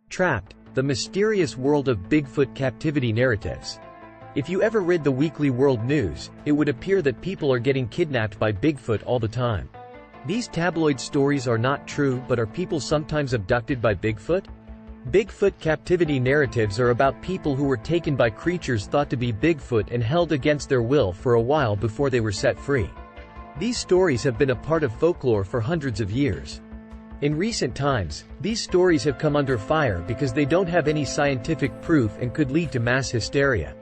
Trapped, the mysterious world of Bigfoot captivity narratives. If you ever read the weekly world news, it would appear that people are getting kidnapped by Bigfoot all the time. These tabloid stories are not true, but are people sometimes abducted by Bigfoot? Bigfoot captivity narratives are about people who were taken by creatures thought to be Bigfoot and held against their will for a while before they were set free. These stories have been a part of folklore for hundreds of years. In recent times, these stories have come under fire because they don't have any scientific proof and could lead to mass hysteria.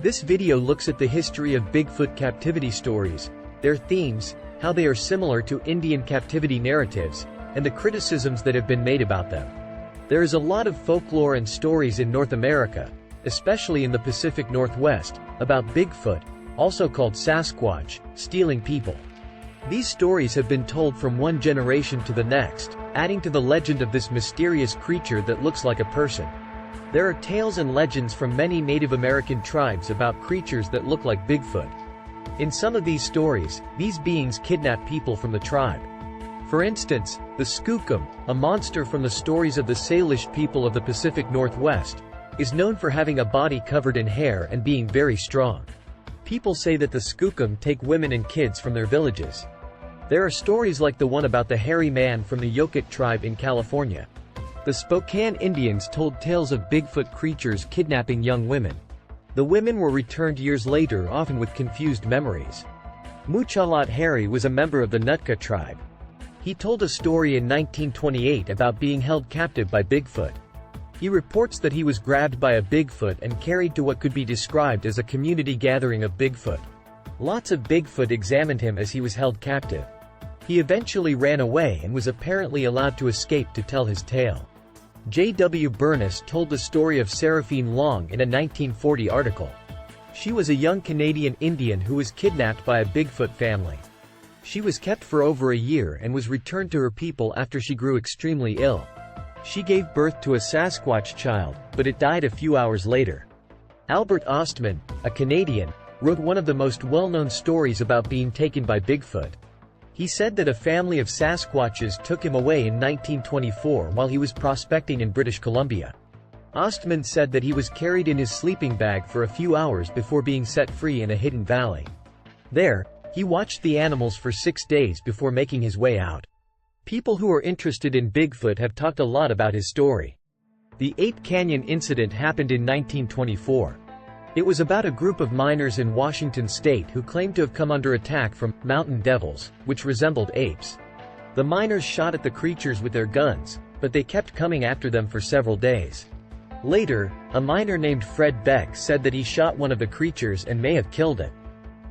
This video looks at the history of Bigfoot captivity stories, their themes, how they are similar to Indian captivity narratives, and the criticisms that have been made about them. There is a lot of folklore and stories in North America, especially in the Pacific Northwest, about Bigfoot, also called Sasquatch, stealing people. These stories have been told from one generation to the next, adding to the legend of this mysterious creature that looks like a person. There are tales and legends from many Native American tribes about creatures that look like Bigfoot. In some of these stories, these beings kidnap people from the tribe. For instance, the Skookum, a monster from the stories of the Salish people of the Pacific Northwest, is known for having a body covered in hair and being very strong. People say that the Skookum take women and kids from their villages. There are stories like the one about the hairy man from the Yokut tribe in California. The Spokane Indians told tales of Bigfoot creatures kidnapping young women. The women were returned years later, often with confused memories. Muchalat Harry was a member of the Nootka tribe. He told a story in 1928 about being held captive by Bigfoot. He reports that he was grabbed by a Bigfoot and carried to what could be described as a community gathering of Bigfoot. Lots of Bigfoot examined him as he was held captive. He eventually ran away and was apparently allowed to escape to tell his tale. J.W. Burness told the story of Seraphine Long in a 1940 article. She was a young Canadian Indian who was kidnapped by a Bigfoot family. She was kept for over a year and was returned to her people after she grew extremely ill. She gave birth to a Sasquatch child, but it died a few hours later. Albert Ostman, a Canadian, wrote one of the most well-known stories about being taken by Bigfoot. He said that a family of Sasquatches took him away in 1924 while he was prospecting in British Columbia. Ostman said that he was carried in his sleeping bag for a few hours before being set free in a hidden valley. There, he watched the animals for 6 days before making his way out. People who are interested in Bigfoot have talked a lot about his story. The Ape Canyon incident happened in 1924. It was about a group of miners in Washington state who claimed to have come under attack from mountain devils, which resembled apes. The miners shot at the creatures with their guns, but they kept coming after them for several days. Later, a miner named Fred Beck said that he shot one of the creatures and may have killed it.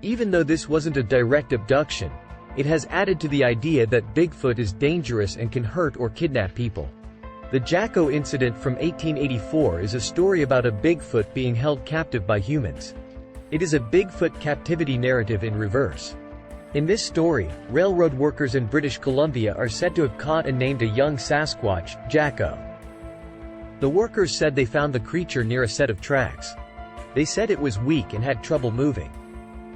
Even though this wasn't a direct abduction, it has added to the idea that Bigfoot is dangerous and can hurt or kidnap people. The Jacko incident from 1884 is a story about a Bigfoot being held captive by humans. It is a Bigfoot captivity narrative in reverse. In this story, railroad workers in British Columbia are said to have caught and named a young Sasquatch, Jacko. The workers said they found the creature near a set of tracks. They said it was weak and had trouble moving.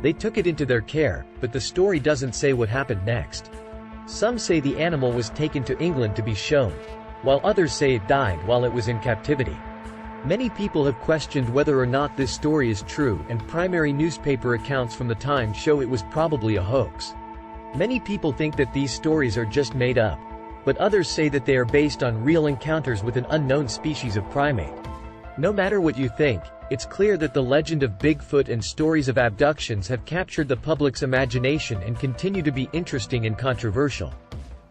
They took it into their care, but the story doesn't say what happened next. Some say the animal was taken to England to be shown, while others say it died while it was in captivity. Many people have questioned whether or not this story is true, and primary newspaper accounts from the time show it was probably a hoax. Many people think that these stories are just made up, but others say that they are based on real encounters with an unknown species of primate. No matter what you think, it's clear that the legend of Bigfoot and stories of abductions have captured the public's imagination and continue to be interesting and controversial.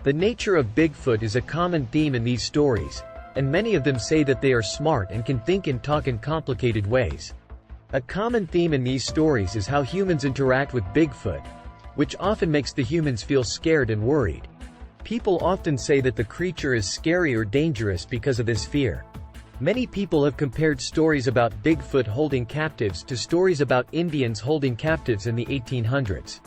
The nature of Bigfoot is a common theme in these stories, and many of them say that they are smart and can think and talk in complicated ways. A common theme in these stories is how humans interact with Bigfoot, which often makes the humans feel scared and worried. People often say that the creature is scary or dangerous because of this fear. Many people have compared stories about Bigfoot holding captives to stories about Indians holding captives in the 1800s.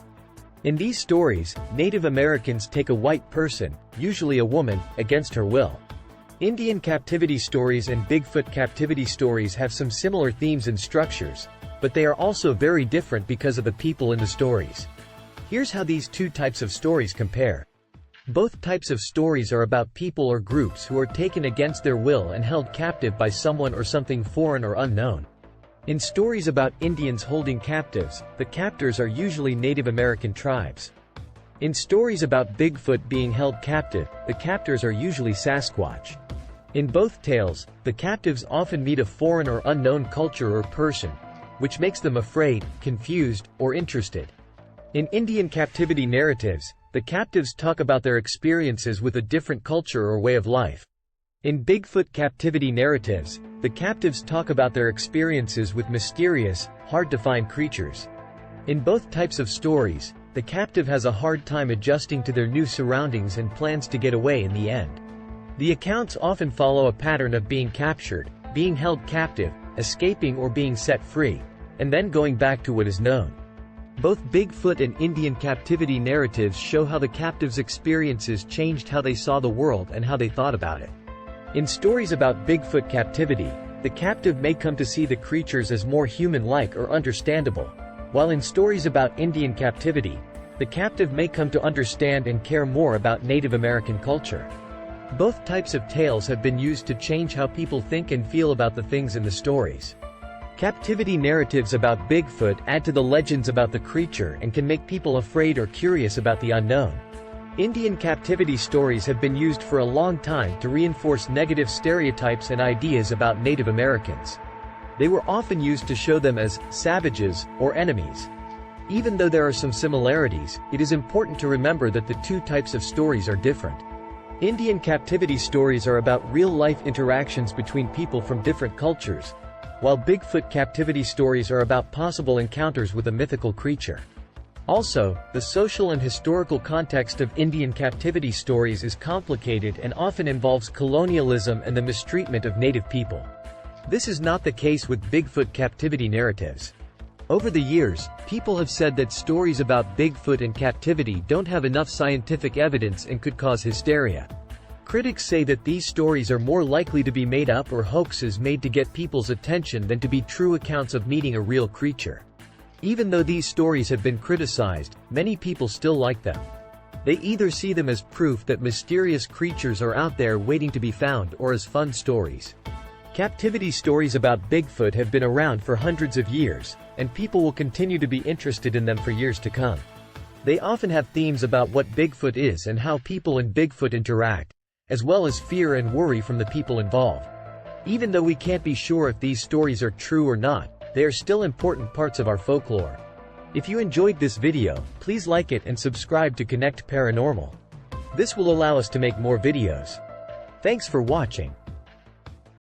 In these stories, Native Americans take a white person, usually a woman, against her will. Indian captivity stories and Bigfoot captivity stories have some similar themes and structures, but they are also very different because of the people in the stories. Here's how these two types of stories compare. Both types of stories are about people or groups who are taken against their will and held captive by someone or something foreign or unknown. In stories about Indians holding captives, the captors are usually Native American tribes. In stories about Bigfoot being held captive, the captors are usually Sasquatch. In both tales, the captives often meet a foreign or unknown culture or person, which makes them afraid, confused, or interested. In Indian captivity narratives, the captives talk about their experiences with a different culture or way of life. In Bigfoot captivity narratives, the captives talk about their experiences with mysterious, hard-to-find creatures. In both types of stories, the captive has a hard time adjusting to their new surroundings and plans to get away in the end. The accounts often follow a pattern of being captured, being held captive, escaping or being set free, and then going back to what is known. Both Bigfoot and Indian captivity narratives show how the captives' experiences changed how they saw the world and how they thought about it. In stories about Bigfoot captivity, the captive may come to see the creatures as more human-like or understandable, while in stories about Indian captivity, the captive may come to understand and care more about Native American culture. Both types of tales have been used to change how people think and feel about the things in the stories. Captivity narratives about Bigfoot add to the legends about the creature and can make people afraid or curious about the unknown. Indian captivity stories have been used for a long time to reinforce negative stereotypes and ideas about Native Americans. They were often used to show them as savages or enemies. Even though there are some similarities, it is important to remember that the two types of stories are different. Indian captivity stories are about real-life interactions between people from different cultures, while Bigfoot captivity stories are about possible encounters with a mythical creature. Also, the social and historical context of Indian captivity stories is complicated and often involves colonialism and the mistreatment of native people. This is not the case with Bigfoot captivity narratives. Over the years, people have said that stories about Bigfoot and captivity don't have enough scientific evidence and could cause hysteria. Critics say that these stories are more likely to be made up or hoaxes made to get people's attention than to be true accounts of meeting a real creature. Even though these stories have been criticized, many people still like them. They either see them as proof that mysterious creatures are out there waiting to be found or as fun stories. Captivity stories about Bigfoot have been around for hundreds of years, and people will continue to be interested in them for years to come. They often have themes about what Bigfoot is and how people and Bigfoot interact, as well as fear and worry from the people involved. Even though we can't be sure if these stories are true or not, they are still important parts of our folklore. If you enjoyed this video, please like it and subscribe to Connect Paranormal. This will allow us to make more videos. Thanks for watching.